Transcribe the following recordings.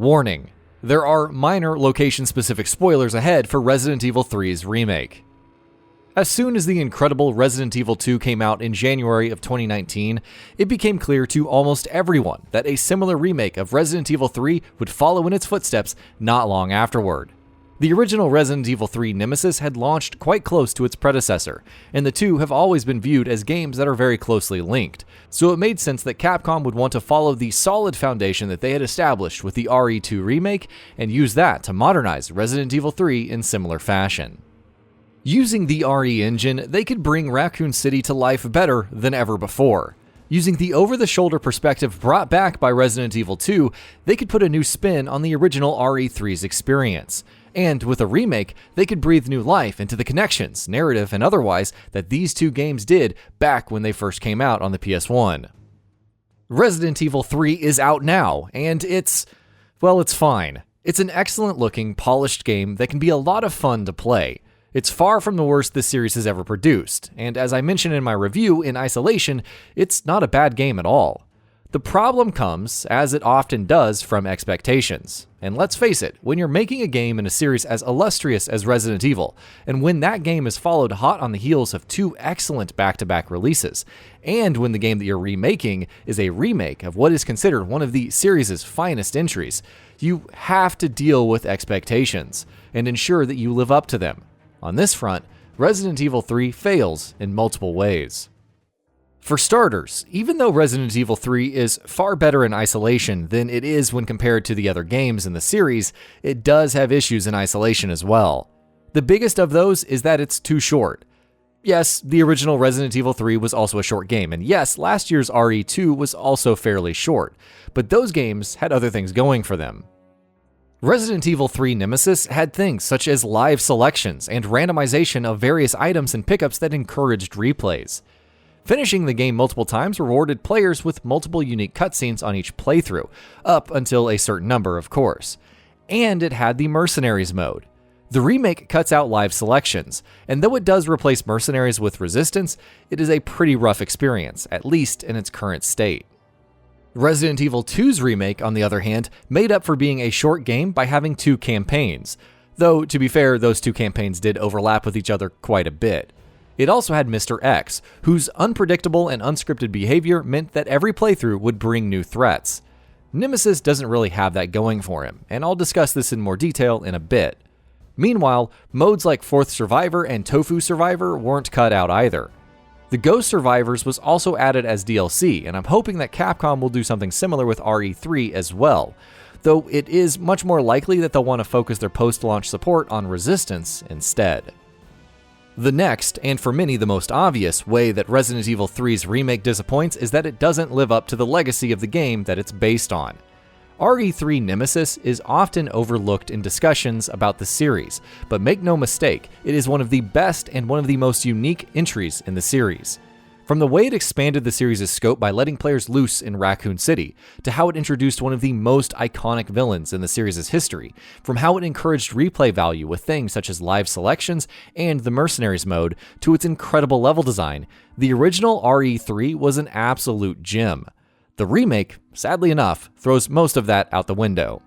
Warning: there are minor location-specific spoilers ahead for Resident Evil 3's remake. As soon as the incredible Resident Evil 2 came out in January of 2019, it became clear to almost everyone that a similar remake of Resident Evil 3 would follow in its footsteps not long afterward. The original Resident Evil 3 Nemesis had launched quite close to its predecessor, and the two have always been viewed as games that are very closely linked, so it made sense that Capcom would want to follow the solid foundation that they had established with the RE2 remake and use that to modernize Resident Evil 3 in similar fashion. Using the RE engine, they could bring Raccoon City to life better than ever before. Using the over-the-shoulder perspective brought back by Resident Evil 2, they could put a new spin on the original RE3's experience. And with a remake, they could breathe new life into the connections, narrative and otherwise, that these two games did back when they first came out on the PS1. Resident Evil 3 is out now, and it's fine. It's an excellent-looking, polished game that can be a lot of fun to play. It's far from the worst this series has ever produced, and as I mentioned in my review, in isolation, it's not a bad game at all. The problem comes, as it often does, from expectations. And let's face it, when you're making a game in a series as illustrious as Resident Evil, and when that game is followed hot on the heels of two excellent back-to-back releases, and when the game that you're remaking is a remake of what is considered one of the series' finest entries, you have to deal with expectations, and ensure that you live up to them. On this front, Resident Evil 3 fails in multiple ways. For starters, even though Resident Evil 3 is far better in isolation than it is when compared to the other games in the series, it does have issues in isolation as well. The biggest of those is that it's too short. Yes, the original Resident Evil 3 was also a short game, and yes, last year's RE2 was also fairly short, but those games had other things going for them. Resident Evil 3 Nemesis had things such as live selections and randomization of various items and pickups that encouraged replays. Finishing the game multiple times rewarded players with multiple unique cutscenes on each playthrough, up until a certain number, of course. And it had the Mercenaries mode. The remake cuts out live selections, and though it does replace Mercenaries with Resistance, it is a pretty rough experience, at least in its current state. Resident Evil 2's remake, on the other hand, made up for being a short game by having two campaigns, though, to be fair, those two campaigns did overlap with each other quite a bit. It also had Mr. X, whose unpredictable and unscripted behavior meant that every playthrough would bring new threats. Nemesis doesn't really have that going for him, and I'll discuss this in more detail in a bit. Meanwhile, modes like Fourth Survivor and Tofu Survivor weren't cut out either. The Ghost Survivors was also added as DLC, and I'm hoping that Capcom will do something similar with RE3 as well, though it is much more likely that they'll want to focus their post-launch support on Resistance instead. The next, and for many the most obvious, way that Resident Evil 3's remake disappoints is that it doesn't live up to the legacy of the game that it's based on. RE3 Nemesis is often overlooked in discussions about the series, but make no mistake, it is one of the best and one of the most unique entries in the series. From the way it expanded the series' scope by letting players loose in Raccoon City, to how it introduced one of the most iconic villains in the series' history, from how it encouraged replay value with things such as live selections and the Mercenaries mode, to its incredible level design, the original RE3 was an absolute gem. The remake, sadly enough, throws most of that out the window.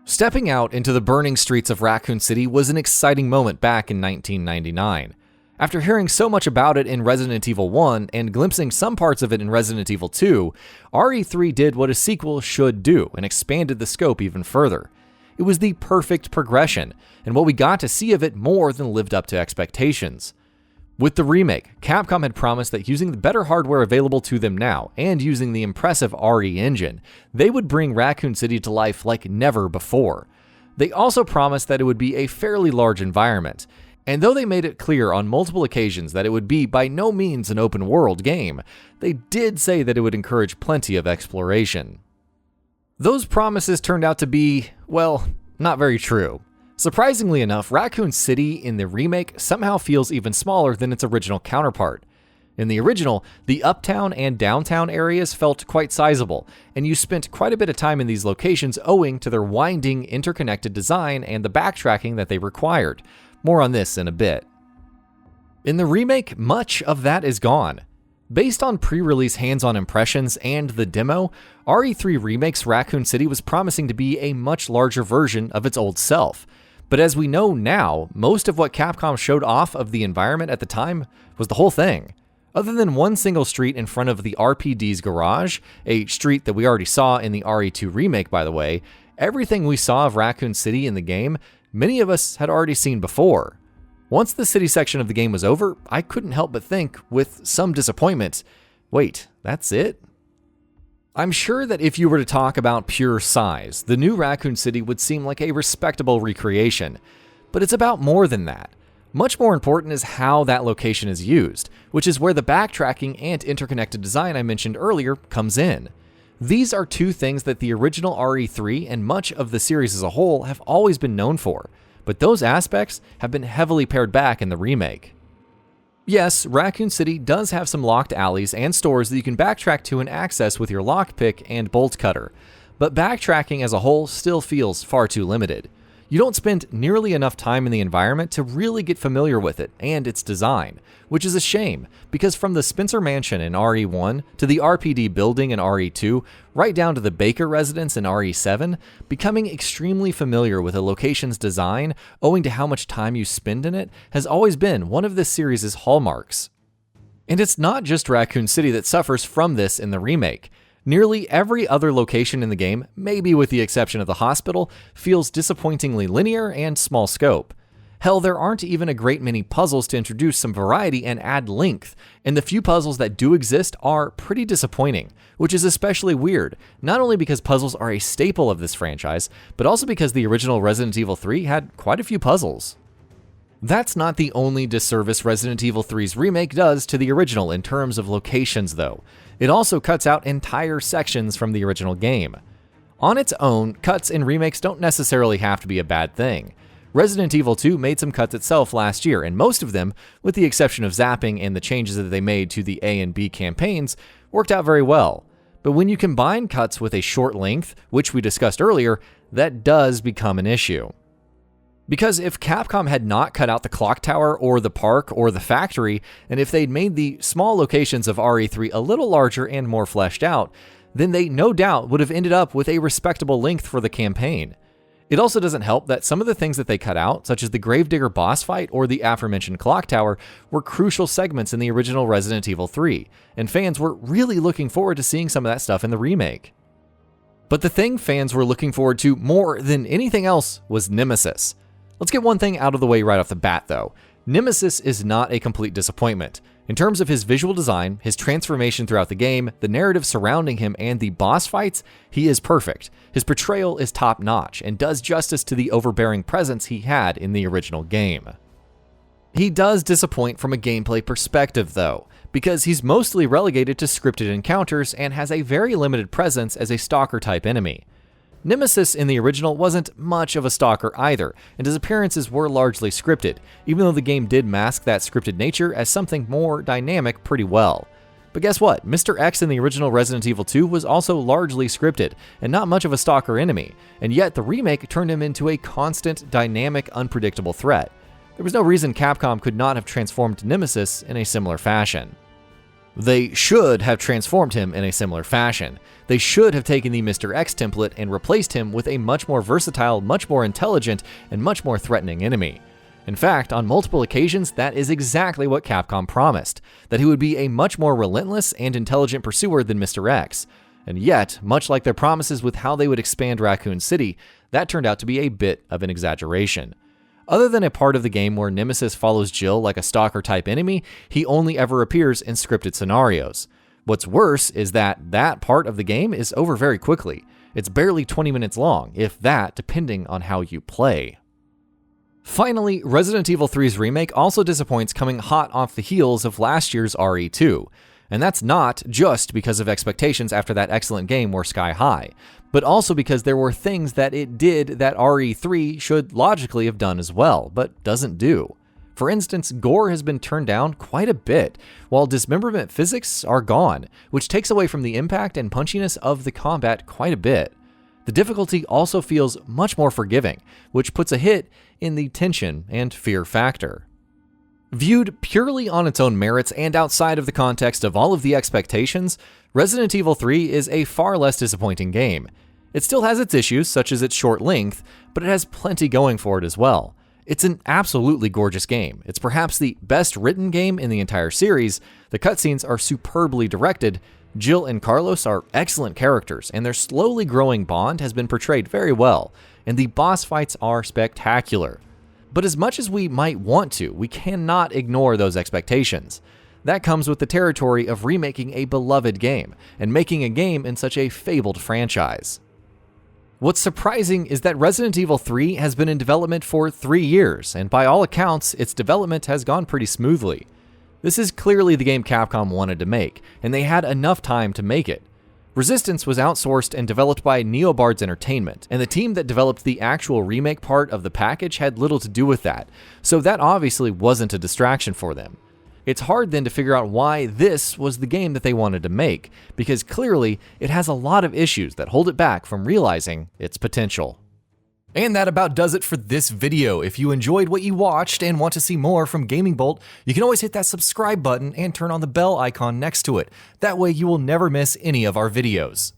Stepping out into the burning streets of Raccoon City was an exciting moment back in 1999. After hearing so much about it in Resident Evil 1 and glimpsing some parts of it in Resident Evil 2, RE3 did what a sequel should do and expanded the scope even further. It was the perfect progression, and what we got to see of it more than lived up to expectations. With the remake, Capcom had promised that using the better hardware available to them now, and using the impressive RE engine, they would bring Raccoon City to life like never before. They also promised that it would be a fairly large environment, and though they made it clear on multiple occasions that it would be by no means an open-world game, they did say that it would encourage plenty of exploration. Those promises turned out to be, well, not very true. Surprisingly enough, Raccoon City in the remake somehow feels even smaller than its original counterpart. In the original, the uptown and downtown areas felt quite sizable, and you spent quite a bit of time in these locations owing to their winding, interconnected design and the backtracking that they required. More on this in a bit. In the remake, much of that is gone. Based on pre-release hands-on impressions and the demo, RE3 Remake's Raccoon City was promising to be a much larger version of its old self. But as we know now, most of what Capcom showed off of the environment at the time was the whole thing. Other than one single street in front of the RPD's garage, a street that we already saw in the RE2 Remake by the way, everything we saw of Raccoon City in the game, many of us had already seen before. Once the city section of the game was over, I couldn't help but think, with some disappointment, wait, that's it? I'm sure that if you were to talk about pure size, the new Raccoon City would seem like a respectable recreation. But it's about more than that. Much more important is how that location is used, which is where the backtracking and interconnected design I mentioned earlier comes in. These are two things that the original RE3 and much of the series as a whole have always been known for, but those aspects have been heavily pared back in the remake. Yes, Raccoon City does have some locked alleys and stores that you can backtrack to and access with your lockpick and bolt cutter, but backtracking as a whole still feels far too limited. You don't spend nearly enough time in the environment to really get familiar with it and its design, which is a shame, because from the Spencer Mansion in RE1 to the RPD building in RE2, right down to the Baker residence in RE7, becoming extremely familiar with a location's design, owing to how much time you spend in it, has always been one of this series' hallmarks. And it's not just Raccoon City that suffers from this in the remake. Nearly every other location in the game, maybe with the exception of the hospital, feels disappointingly linear and small scope. Hell, there aren't even a great many puzzles to introduce some variety and add length, and the few puzzles that do exist are pretty disappointing, which is especially weird, not only because puzzles are a staple of this franchise, but also because the original Resident Evil 3 had quite a few puzzles. That's not the only disservice Resident Evil 3's remake does to the original in terms of locations though. It also cuts out entire sections from the original game. On its own, cuts in remakes don't necessarily have to be a bad thing. Resident Evil 2 made some cuts itself last year, and most of them, with the exception of zapping and the changes that they made to the A and B campaigns, worked out very well. But when you combine cuts with a short length, which we discussed earlier, that does become an issue. Because if Capcom had not cut out the clock tower or the park or the factory, and if they'd made the small locations of RE3 a little larger and more fleshed out, then they no doubt would have ended up with a respectable length for the campaign. It also doesn't help that some of the things that they cut out, such as the Gravedigger boss fight or the aforementioned clock tower, were crucial segments in the original Resident Evil 3, and fans were really looking forward to seeing some of that stuff in the remake. But the thing fans were looking forward to more than anything else was Nemesis. Let's get one thing out of the way right off the bat though. Nemesis is not a complete disappointment. In terms of his visual design, his transformation throughout the game, the narrative surrounding him, and the boss fights, he is perfect. His portrayal is top-notch and does justice to the overbearing presence he had in the original game. He does disappoint from a gameplay perspective though, because he's mostly relegated to scripted encounters and has a very limited presence as a stalker-type enemy. Nemesis in the original wasn't much of a stalker either, and his appearances were largely scripted, even though the game did mask that scripted nature as something more dynamic pretty well. But guess what? Mr. X in the original Resident Evil 2 was also largely scripted, and not much of a stalker enemy, and yet the remake turned him into a constant, dynamic, unpredictable threat. There was no reason Capcom could not have transformed Nemesis in a similar fashion. They should have transformed him in a similar fashion. They should have taken the Mr. X template and replaced him with a much more versatile, much more intelligent, and much more threatening enemy. In fact, on multiple occasions, that is exactly what Capcom promised, that he would be a much more relentless and intelligent pursuer than Mr. X. And yet, much like their promises with how they would expand Raccoon City, that turned out to be a bit of an exaggeration. Other than a part of the game where Nemesis follows Jill like a stalker-type enemy, he only ever appears in scripted scenarios. What's worse is that part of the game is over very quickly. It's barely 20 minutes long, if that, depending on how you play. Finally, Resident Evil 3's remake also disappoints coming hot off the heels of last year's RE2. And that's not just because of expectations after that excellent game were sky high, but also because there were things that it did that RE3 should logically have done as well, but doesn't do. For instance, gore has been turned down quite a bit, while dismemberment physics are gone, which takes away from the impact and punchiness of the combat quite a bit. The difficulty also feels much more forgiving, which puts a hit in the tension and fear factor. Viewed purely on its own merits and outside of the context of all of the expectations, Resident Evil 3 is a far less disappointing game. It still has its issues, such as its short length, but it has plenty going for it as well. It's an absolutely gorgeous game. It's perhaps the best written game in the entire series. The cutscenes are superbly directed. Jill and Carlos are excellent characters, and their slowly growing bond has been portrayed very well, and the boss fights are spectacular. But as much as we might want to, we cannot ignore those expectations. That comes with the territory of remaking a beloved game, and making a game in such a fabled franchise. What's surprising is that Resident Evil 3 has been in development for 3 years, and by all accounts, its development has gone pretty smoothly. This is clearly the game Capcom wanted to make, and they had enough time to make it. Resistance was outsourced and developed by Neobards Entertainment, and the team that developed the actual remake part of the package had little to do with that, so that obviously wasn't a distraction for them. It's hard then to figure out why this was the game that they wanted to make, because clearly it has a lot of issues that hold it back from realizing its potential. And that about does it for this video. If you enjoyed what you watched and want to see more from Gaming Bolt, you can always hit that subscribe button and turn on the bell icon next to it. That way you will never miss any of our videos.